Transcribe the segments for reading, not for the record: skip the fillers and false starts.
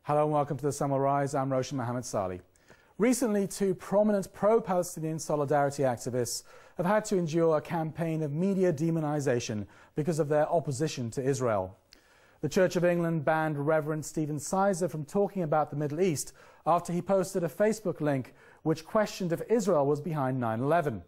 Hello and welcome to the Summer Rise. I'm Roshan Mohammed Salih. Recently, two prominent pro-Palestinian solidarity activists have had to endure a campaign of media demonization because of their opposition to Israel. The Church of England banned Reverend Stephen Sizer from talking about the Middle East after he posted a Facebook link which questioned if Israel was behind 9/11.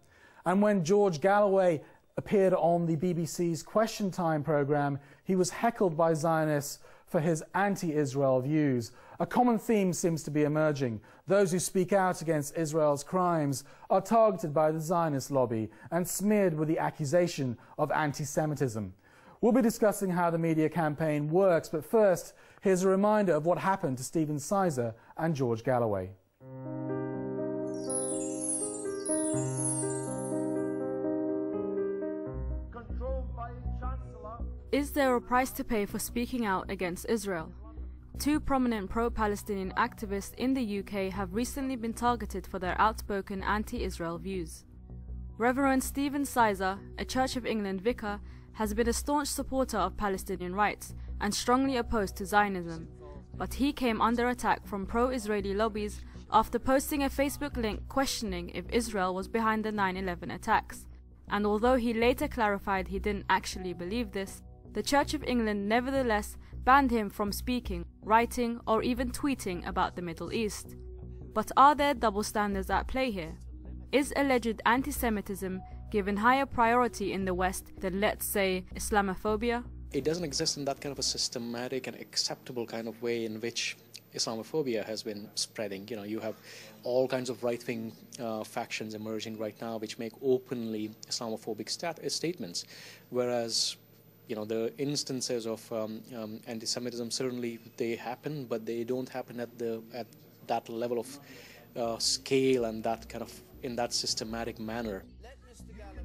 And when George Galloway appeared on the BBC's Question Time programme, he was heckled by Zionists for his anti-Israel views. A common theme seems to be emerging. Those who speak out against Israel's crimes are targeted by the Zionist lobby and smeared with the accusation of anti-Semitism. We'll be discussing how the media campaign works, but first, here's a reminder of what happened to Stephen Sizer and George Galloway. Is there a price to pay for speaking out against Israel? Two prominent pro-Palestinian activists in the UK have recently been targeted for their outspoken anti-Israel views. Reverend Stephen Sizer, a Church of England vicar, has been a staunch supporter of Palestinian rights and strongly opposed to Zionism, but he came under attack from pro-Israeli lobbies after posting a Facebook link questioning if Israel was behind the 9/11 attacks. And although he later clarified he didn't actually believe this, the Church of England nevertheless banned him from speaking, writing, or even tweeting about the Middle East. But are there double standards at play here? Is alleged anti-Semitism given higher priority in the West than, let's say, Islamophobia? It doesn't exist in that kind of a systematic and acceptable kind of way in which Islamophobia has been spreading. You know, you have all kinds of right-wing factions emerging right now which make openly Islamophobic statements, whereas the instances of anti-Semitism, certainly they happen, but they don't happen at that level of scale and in that systematic manner.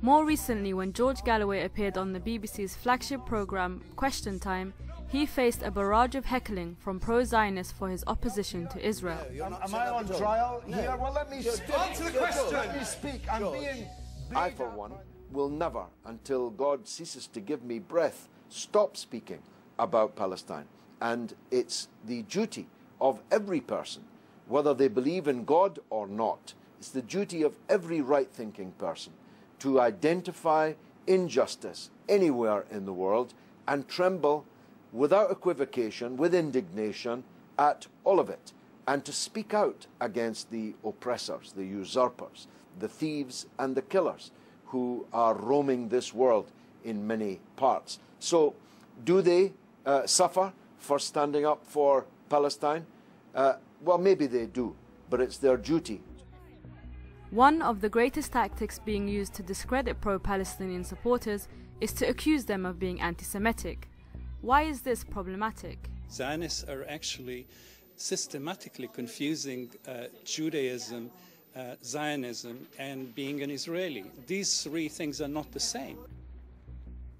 More recently, when George Galloway appeared on the BBC's flagship programme Question Time, he faced a barrage of heckling from pro-Zionists for his opposition to Israel. Am I on trial here? Well, let me speak. Answer the question. Let me speak. I'm being... I, for one, will never, until God ceases to give me breath, stop speaking about Palestine. And it's the duty of every person, whether they believe in God or not, it's the duty of every right-thinking person to identify injustice anywhere in the world and tremble without equivocation, with indignation at all of it, and to speak out against the oppressors, the usurpers, the thieves and the killers who are roaming this world in many parts. So, do they suffer for standing up for Palestine? Well, maybe they do, but it's their duty. One of the greatest tactics being used to discredit pro-Palestinian supporters is to accuse them of being anti-Semitic. Why is this problematic? Zionists are actually systematically confusing Judaism, Zionism, and being an Israeli. These three things are not the same.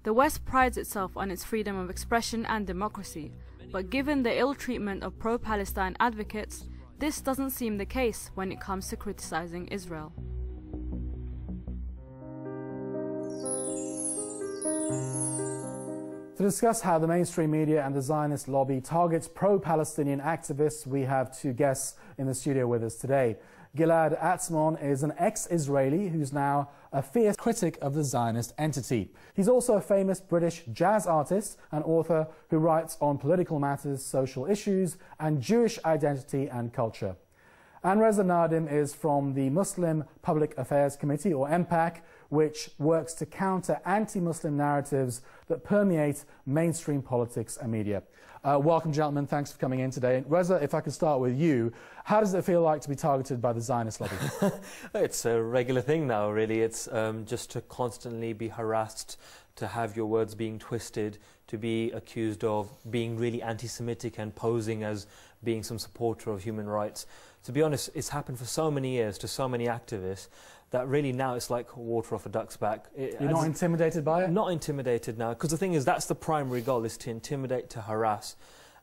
The West prides itself on its freedom of expression and democracy, but given the ill treatment of pro-Palestine advocates, this doesn't seem the case when it comes to criticizing Israel. To discuss how the mainstream media and the Zionist lobby targets pro-Palestinian activists, we have two guests in the studio with us today. Gilad Atzmon is an ex-Israeli who's now a fierce critic of the Zionist entity. He's also a famous British jazz artist and author who writes on political matters, social issues, and Jewish identity and culture. And Reza Nadim is from the Muslim Public Affairs Committee, or MPAC, which works to counter anti-Muslim narratives that permeate mainstream politics and media. Welcome, gentlemen. Thanks for coming in today. Reza, if I could start with you, how does it feel like to be targeted by the Zionist lobby? It's a regular thing now, really. It's just to constantly be harassed, to have your words being twisted, to be accused of being really anti-Semitic and posing as being some supporter of human rights. To be honest, it's happened for so many years to so many activists that really now it's like water off a duck's back. You're not intimidated by it? Not intimidated now, because the thing is, that's the primary goal, is to intimidate, to harass,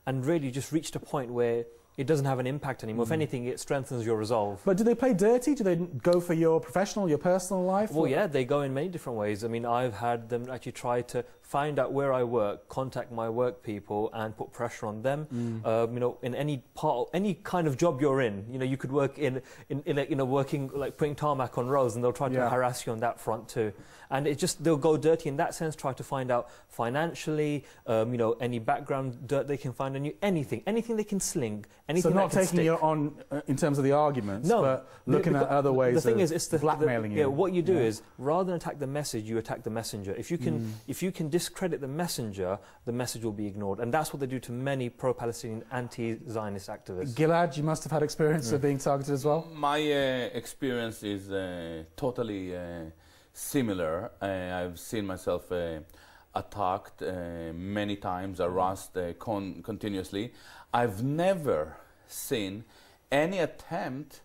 and really just reached a point where it doesn't have an impact anymore. If anything, it strengthens your resolve. But do they play dirty? Do they go for your professional, your personal life? Well, yeah, they go in many different ways. I mean, I've had them actually try to find out where I work, contact my work people, and put pressure on them. You know, in any part, any kind of job you're in, you know, you could work in working like putting tarmac on roads, and they'll try to harass you on that front too. And it just, they'll go dirty in that sense, try to find out financially, you know, any background dirt they can find on you, anything they can sling, anything. So not that can taking stick. you on in terms of the arguments, no, but looking at other ways. The thing is, it's blackmailing you. Yeah, what you do is, rather than attack the message, you attack the messenger. If you can discredit the messenger, the message will be ignored, and that's what they do to many pro-Palestinian, anti-Zionist activists. Gilad, you must have had experience of being targeted as well. My experience is totally similar. I've seen myself attacked many times, harassed continuously. I've never seen any attempt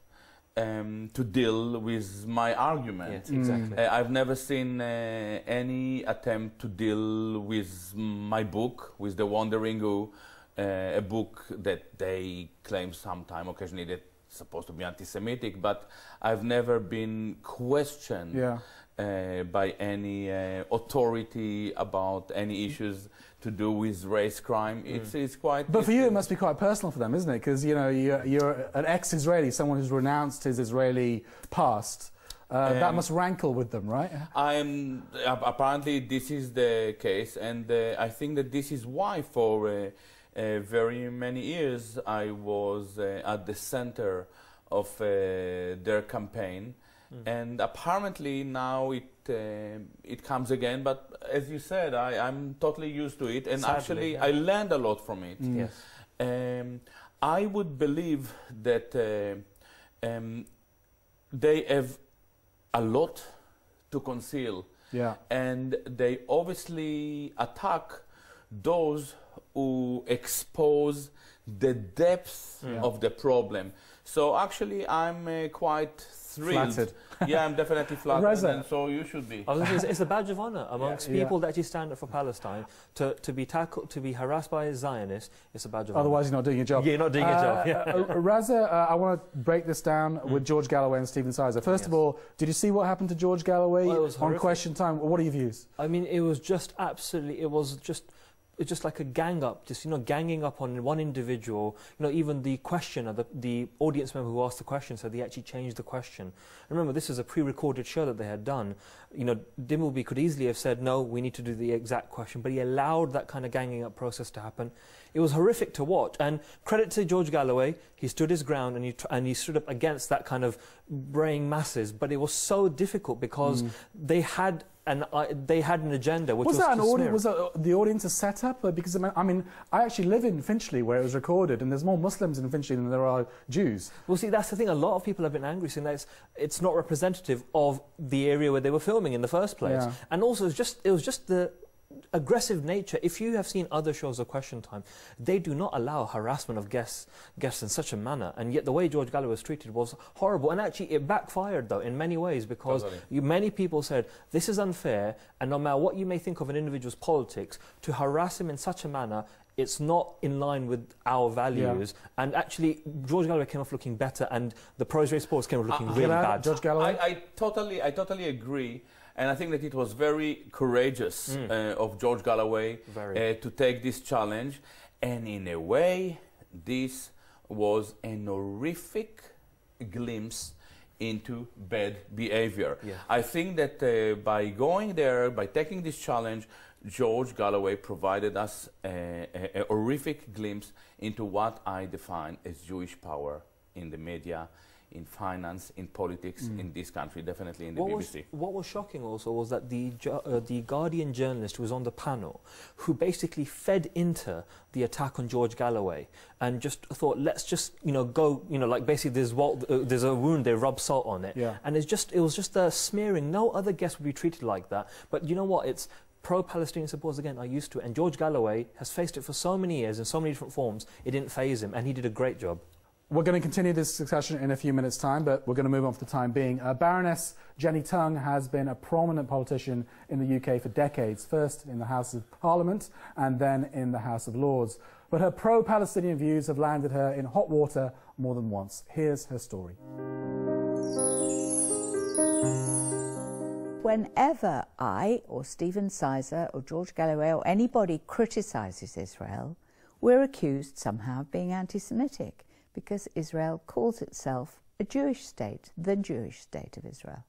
to deal with my argument. Yes, exactly. I've never seen any attempt to deal with my book, with The Wandering Who, a book that they claim sometime occasionally that's supposed to be anti-Semitic, but I've never been questioned by any authority about any issues to do with race crime. It's quite... But for you, it must be quite personal for them, isn't it? Because, you know, you're an ex-Israeli, someone who's renounced his Israeli past. That must rankle with them, right? Apparently, this is the case, and I think that this is why for very many years I was at the center of their campaign. And apparently now it comes again, but as you said, I'm totally used to it, and actually I learned a lot from it. Yes. I would believe that they have a lot to conceal, and they obviously attack those who expose the depth of the problem. So actually I'm quite thrilled. Flattered. Yeah, I'm definitely flattered, Reza. and so you should be. It's a badge of honor amongst people that actually stand up for Palestine. To be tackled, to be harassed by a Zionist, it's a badge of honor. Otherwise, you're not doing your job. Yeah, you're not doing your job. Reza, I want to break this down with George Galloway and Stephen Sizer. First of all, did you see what happened to George Galloway on Question Time? What are your views? I mean, it was just absolutely, it's just like a gang up, just, you know, ganging up on one individual. You know, even the questioner, the audience member who asked the question said they actually changed the question. And remember, this is a pre-recorded show that they had done. You know, Dimbleby could easily have said, no, we need to do the exact question, but he allowed that kind of ganging up process to happen. It was horrific to watch, and credit to George Galloway, he stood his ground and he stood up against that kind of braying masses, but it was so difficult because they had an agenda which was that an to audience? Was the audience a setup? Because I mean, I actually live in Finchley where it was recorded, and there's more Muslims in Finchley than there are Jews. Well, see, that's the thing. A lot of people have been angry saying that it's not representative of the area where they were filming in the first place. Yeah. And also, it was just the aggressive nature. If you have seen other shows of Question Time, they do not allow harassment of guests in such a manner, and yet the way George Galloway was treated was horrible, and actually it backfired though in many ways, because many people said this is unfair, and no matter what you may think of an individual's politics, to harass him in such a manner, it's not in line with our values. And actually George Galloway came off looking better, and the pro-Israeli sports came off looking really bad. George Galloway? I totally agree. And I think that it was very courageous of George Galloway to take this challenge. And in a way, this was an horrific glimpse into bad behavior. Yeah. I think that by going there, by taking this challenge, George Galloway provided us a horrific glimpse into what I define as Jewish power in the media, in finance, in politics, in this country, definitely in the BBC. What was shocking also was that the Guardian journalist who was on the panel, who basically fed into the attack on George Galloway and just thought, let's just, you know, go, you know, like basically there's a wound, they rub salt on it. Yeah. And it was just a smearing. No other guest would be treated like that. But you know what? It's pro-Palestinian supporters, again, are used to it. And George Galloway has faced it for so many years in so many different forms. It didn't faze him, and he did a great job. We're going to continue this discussion in a few minutes' time, but we're going to move on for the time being. Baroness Tongue has been a prominent politician in the UK for decades, first in the House of Parliament and then in the House of Lords. but her pro-Palestinian views have landed her in hot water more than once. Here's her story. Whenever I or Stephen Sizer or George Galloway or anybody criticises Israel, we're accused somehow of being anti-Semitic because Israel calls itself a Jewish state, the Jewish state of Israel.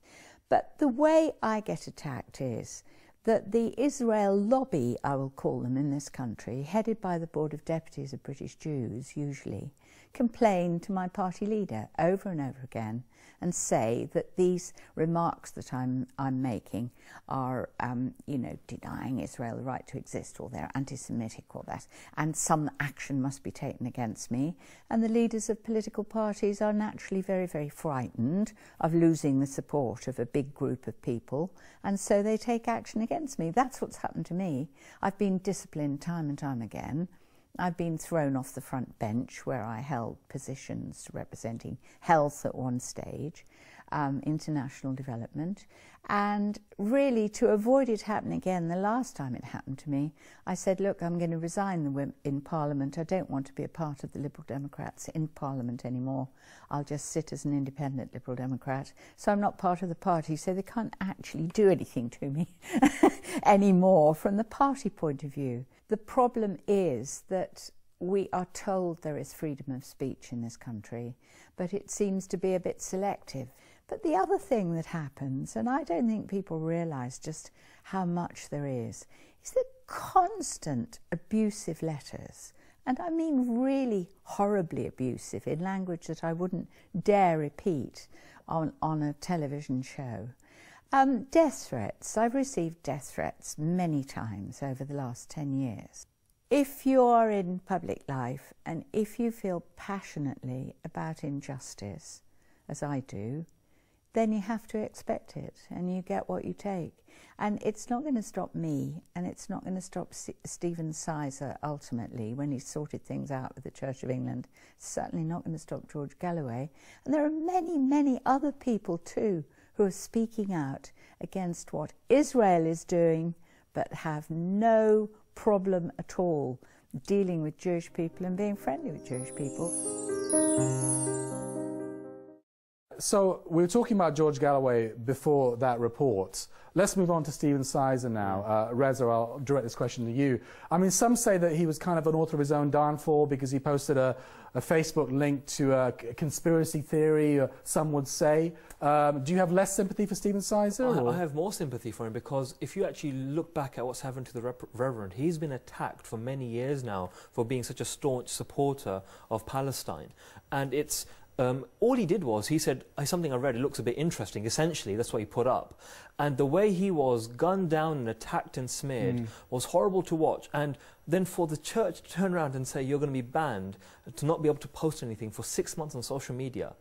But the way I get attacked is that the Israel lobby, I will call them in this country, headed by the Board of Deputies of British Jews usually, complain to my party leader over and over again and say that these remarks that I'm making are, denying Israel the right to exist, or they're anti-Semitic, or that, and some action must be taken against me. And the leaders of political parties are naturally very, very frightened of losing the support of a big group of people, and so they take action against me. That's what's happened to me. I've been disciplined time and time again. I've been thrown off the front bench where I held positions representing health at one stage, international development, and really to avoid it happening again, the last time it happened to me, I said, look, I'm going to resign in Parliament. I don't want to be a part of the Liberal Democrats in Parliament anymore. I'll just sit as an independent Liberal Democrat. So I'm not part of the party, so they can't actually do anything to me anymore from the party point of view. The problem is that we are told there is freedom of speech in this country, but it seems to be a bit selective. But the other thing that happens, and I don't think people realise just how much there is the constant abusive letters, and I mean really horribly abusive, in language that I wouldn't dare repeat on a television show. Death threats. I've received death threats many times over the last 10 years. If you are in public life and if you feel passionately about injustice, as I do, then you have to expect it and you get what you take. And it's not going to stop me, and it's not going to stop Stephen Sizer ultimately when he's sorted things out with the Church of England. It's certainly not going to stop George Galloway. And there are many, many other people too who are speaking out against what Israel is doing, but have no problem at all dealing with Jewish people and being friendly with Jewish people. So we were talking about George Galloway before that report. Let's move on to Stephen Sizer now. Reza, I'll direct this question to you. I mean, some say that he was kind of an author of his own downfall because he posted a Facebook link to a conspiracy theory, some would say. Do you have less sympathy for Stephen Sizer? I have more sympathy for him, because if you actually look back at what's happened to the Reverend, he's been attacked for many years now for being such a staunch supporter of Palestine. And it's all he did was, he said, something I read, it looks a bit interesting, essentially, that's what he put up. And the way he was gunned down and attacked and smeared was horrible to watch. And then for the church to turn around and say, you're going to be banned, to not be able to post anything for 6 months on social media,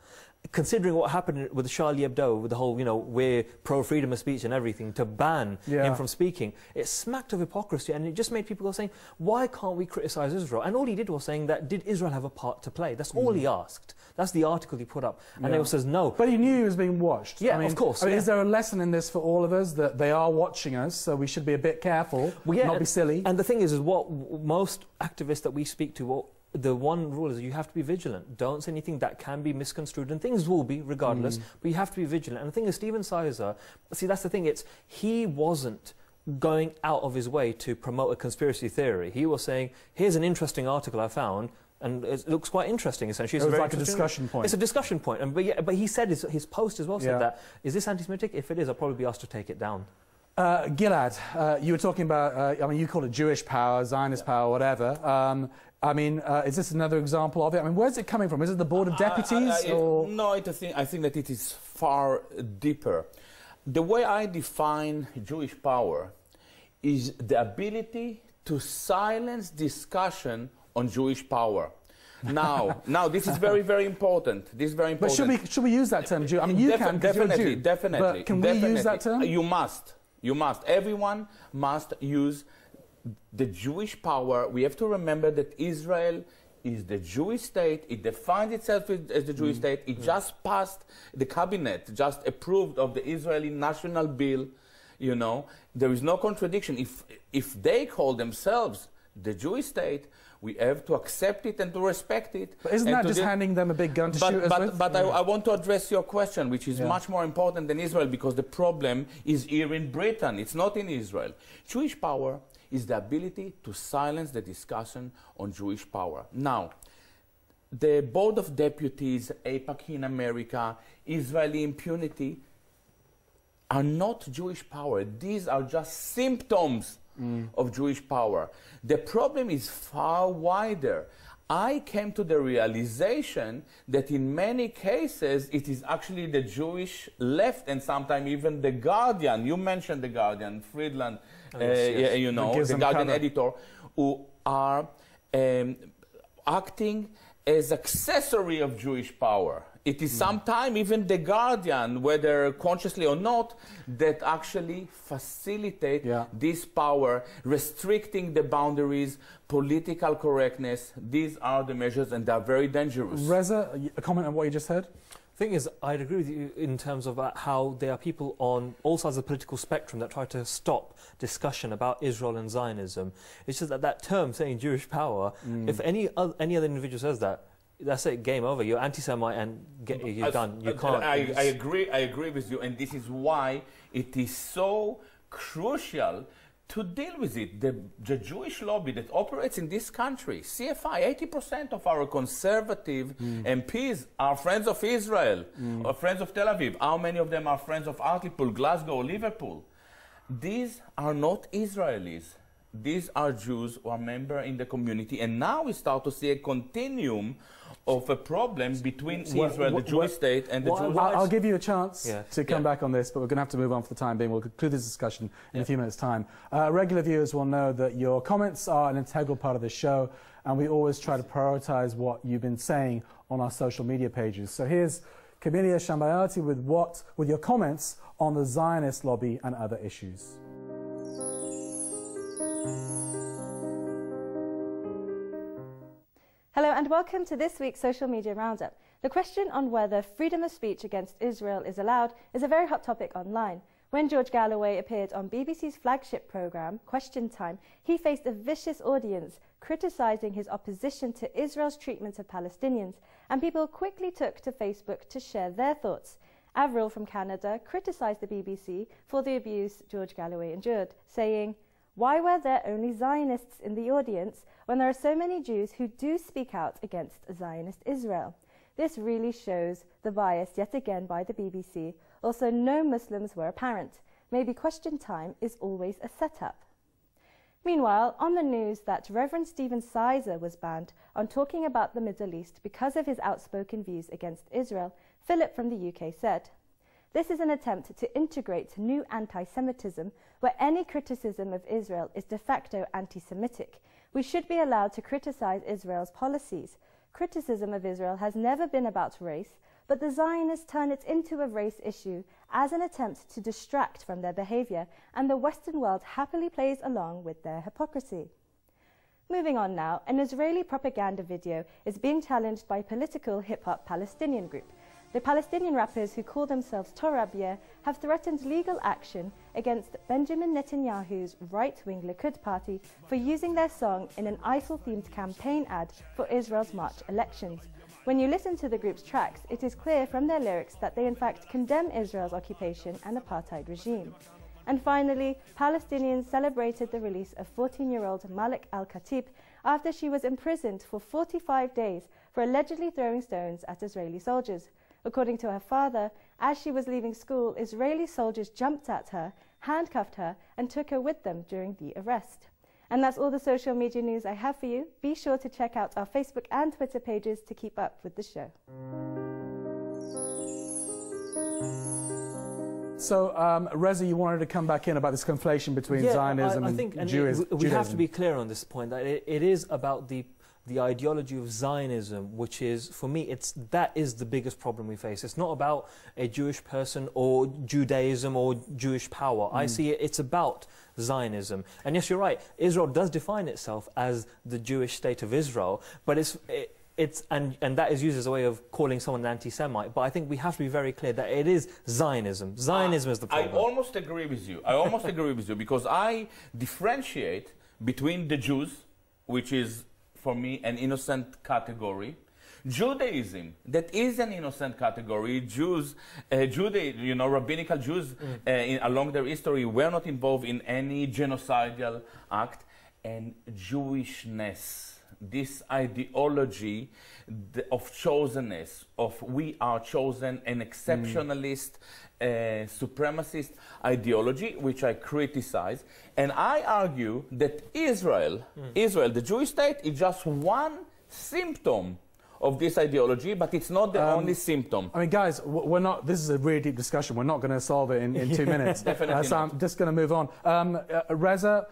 considering what happened with Charlie Hebdo, with the whole, we're pro-freedom of speech and everything, to ban him from speaking, it smacked of hypocrisy, and it just made people go saying, why can't we criticise Israel? And all he did was saying that, did Israel have a part to play? That's all he asked. That's the article he put up. And they all says no. But he knew he was being watched. Yeah, of course. Is there a lesson in this for all of us, that they are watching us, so we should be a bit careful, not be silly? And the thing is what most activists that we speak to, the one rule is you have to be vigilant. Don't say anything that can be misconstrued, and things will be, regardless, but you have to be vigilant. And the thing is, Stephen Sizer, see, that's the thing, he wasn't going out of his way to promote a conspiracy theory. He was saying, here's an interesting article I found, and it looks quite interesting, essentially. It was like a discussion point. It's a discussion point. And, but he said, his post as well said that, is this anti-Semitic? If it is, I'll probably be asked to take it down. Gilad, you were talking about, you call it Jewish power, Zionist power, whatever. Is this another example of it? I mean, where's it coming from? Is it the Board of Deputies? No, I think that it is far deeper. The way I define Jewish power is the ability to silence discussion on Jewish power. Now, this is very, very important. This is very important. But should we use that term, Jew? I mean, you can, definitely. But can we use that term? You must. You must. Everyone must use the Jewish power. We have to remember that Israel is the Jewish state. It defines itself as the Jewish state. It just passed, the cabinet just approved of the Israeli national bill. There is no contradiction. If they call themselves the Jewish state, we have to accept it and to respect it. But isn't that just handing them a big gun to shoot us with? But I want to address your question, which is much more important than Israel, because the problem is here in Britain. It's not in Israel. Jewish power is the ability to silence the discussion on Jewish power. Now, the Board of Deputies, AIPAC in America, Israeli impunity, are not Jewish power. These are just symptoms of Jewish power. The problem is far wider. I came to the realization that in many cases it is actually the Jewish left, and sometimes even the Guardian. You mentioned the Guardian, Friedland, you know, the Guardian editor, who are acting as accessory of Jewish power. It is sometimes even the Guardian, whether consciously or not, that actually facilitate this power, restricting the boundaries, political correctness. These are the measures, and they are very dangerous. Reza, a comment on what you just heard? The thing is, I'd agree with you in terms of how there are people on all sides of the political spectrum that try to stop discussion about Israel and Zionism. It's just that that term, saying Jewish power, if any other individual says that, that's it, game over. You're anti-Semite and you're done. You can't. I agree with you, and this is why it is so crucial to deal with it. The Jewish lobby that operates in this country, CFI, 80% of our conservative MPs are friends of Israel, or friends of Tel Aviv. How many of them are friends of Hartlepool, Glasgow, Liverpool? These are not Israelis. These are Jews who are members in the community, and now we start to see a continuum of a problem between Israel, the Jewish state, and the Jewish. I'll give you a chance to come back on this, but we're going to have to move on for the time being. We'll conclude this discussion in a few minutes' time. Regular viewers will know that your comments are an integral part of the show, and we always try to prioritize what you've been saying on our social media pages. So here's Camelia Shambayati with your comments on the Zionist lobby and other issues. Hello and welcome to this week's Social Media Roundup. The question on whether freedom of speech against Israel is allowed is a very hot topic online. When George Galloway appeared on BBC's flagship programme, Question Time, he faced a vicious audience criticising his opposition to Israel's treatment of Palestinians, and people quickly took to Facebook to share their thoughts. Avril from Canada criticised the BBC for the abuse George Galloway endured, saying, "Why were there only Zionists in the audience when there are so many Jews who do speak out against Zionist Israel? This really shows the bias yet again by the BBC. Also, no Muslims were apparent. Maybe Question Time is always a setup." Meanwhile, on the news that Reverend Stephen Sizer was banned on talking about the Middle East because of his outspoken views against Israel, Philip from the UK said, "This is an attempt to integrate new anti-Semitism where any criticism of Israel is de facto anti-Semitic. We should be allowed to criticize Israel's policies. Criticism of Israel has never been about race, but the Zionists turn it into a race issue as an attempt to distract from their behavior, and the Western world happily plays along with their hypocrisy." Moving on now, an Israeli propaganda video is being challenged by a political hip-hop Palestinian group. The Palestinian rappers who call themselves Torabiyah have threatened legal action against Benjamin Netanyahu's right-wing Likud party for using their song in an ISIL-themed campaign ad for Israel's March elections. When you listen to the group's tracks, it is clear from their lyrics that they in fact condemn Israel's occupation and apartheid regime. And finally, Palestinians celebrated the release of 14-year-old Malik al-Khatib after she was imprisoned for 45 days for allegedly throwing stones at Israeli soldiers. According to her father, as she was leaving school, Israeli soldiers jumped at her, handcuffed her, and took her with them during the arrest. And that's all the social media news I have for you. Be sure to check out our Facebook and Twitter pages to keep up with the show. So, Reza, you wanted to come back in about this conflation between Zionism and Judaism. We have to be clear on this point, that it is about the ideology of Zionism, which is, for me, that is the biggest problem we face. It's not about a Jewish person or Judaism or Jewish power. I see it's about Zionism. And yes, you're right, Israel does define itself as the Jewish state of Israel, but and that is used as a way of calling someone an anti-Semite. But I think we have to be very clear that it is Zionism. Zionism is the problem. I almost agree with you. I almost agree with you, because I differentiate between the Jews which is, for me, an innocent category. Judaism, that is an innocent category. Jews, rabbinical Jews along their history were not involved in any genocidal act. And Jewishness, this ideology of chosenness, of we are chosen, an exceptionalist, supremacist ideology, which I criticize. And I argue that Israel, the Jewish state, is just one symptom of this ideology, but it's not the only symptom. I mean, guys, we're not, this is a really deep discussion. We're not going to solve it in 2 minutes. Definitely so I'm just going to move on. Reza,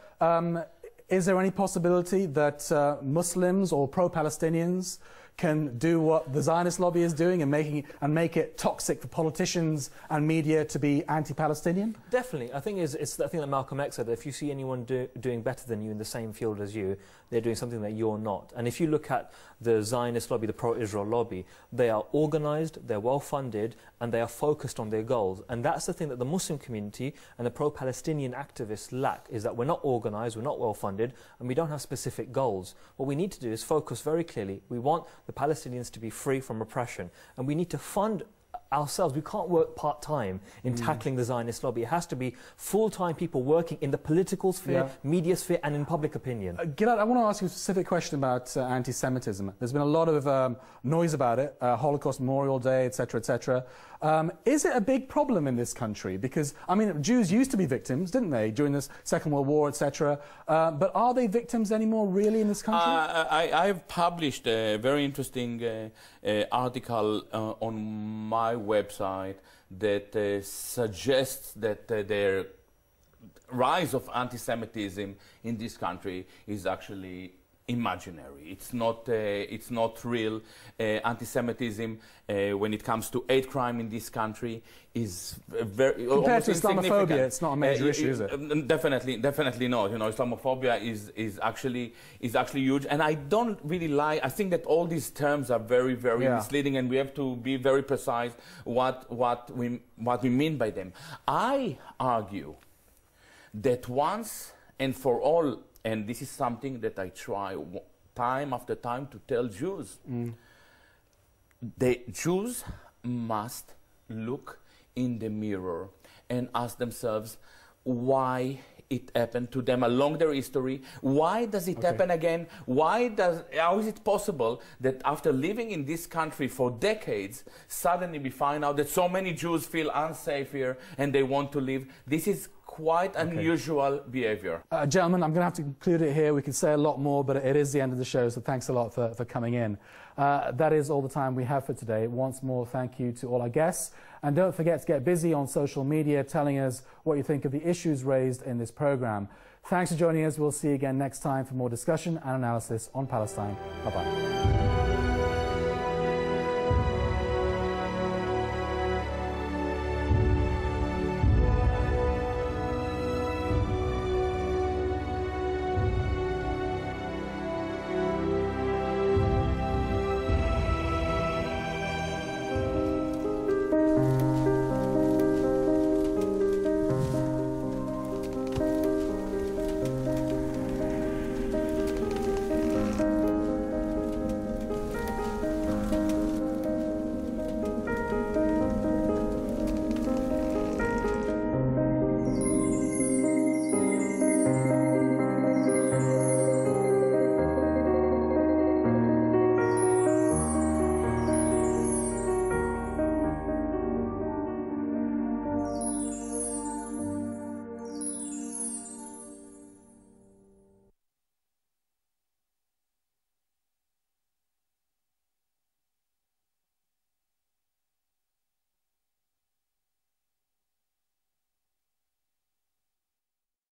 is there any possibility that Muslims or pro-Palestinians can do what the Zionist lobby is doing and make it toxic for politicians and media to be anti-Palestinian? Definitely. I think it's the thing that Malcolm X said, that if you see anyone doing better than you in the same field as you, they're doing something that you're not. And if you look at the Zionist lobby, the pro-Israel lobby, they are organized, they're well-funded, and they are focused on their goals. And that's the thing that the Muslim community and the pro-Palestinian activists lack, is that we're not organized, we're not well-funded, and we don't have specific goals. What we need to do is focus very clearly. We want the Palestinians to be free from oppression, and we need to fund ourselves. We can't work part-time in tackling the Zionist lobby. It has to be full-time people working in the political sphere, media sphere, and in public opinion. Gilad, I want to ask you a specific question about anti-Semitism. There's been a lot of noise about it, Holocaust Memorial Day, etc., etc. Is it a big problem in this country? Because, I mean, Jews used to be victims, didn't they, during the Second World War, etc. But are they victims anymore, really, in this country? I've published a very interesting article on my website that suggests that the rise of anti-Semitism in this country is actually imaginary. It's not real. Anti-Semitism, when it comes to hate crime in this country, is very compared to Islamophobia. It's not a major issue, is it? Definitely not. You know, Islamophobia is actually huge, and I don't really like. I think that all these terms are very misleading, and we have to be very precise what we mean by them. I argue that once and for all. And this is something that I try time after time to tell Jews. The Jews must look in the mirror and ask themselves why it happened to them along their history. Why does it happen again? How is it possible that after living in this country for decades, suddenly we find out that so many Jews feel unsafe here and they want to leave? This is quite unusual behavior. Gentlemen, I'm going to have to conclude it here. We could say a lot more, but it is the end of the show, so thanks a lot for coming in. That is all the time we have for today. Once more, thank you to all our guests. And don't forget to get busy on social media telling us what you think of the issues raised in this program. Thanks for joining us. We'll see you again next time for more discussion and analysis on Palestine. Bye-bye.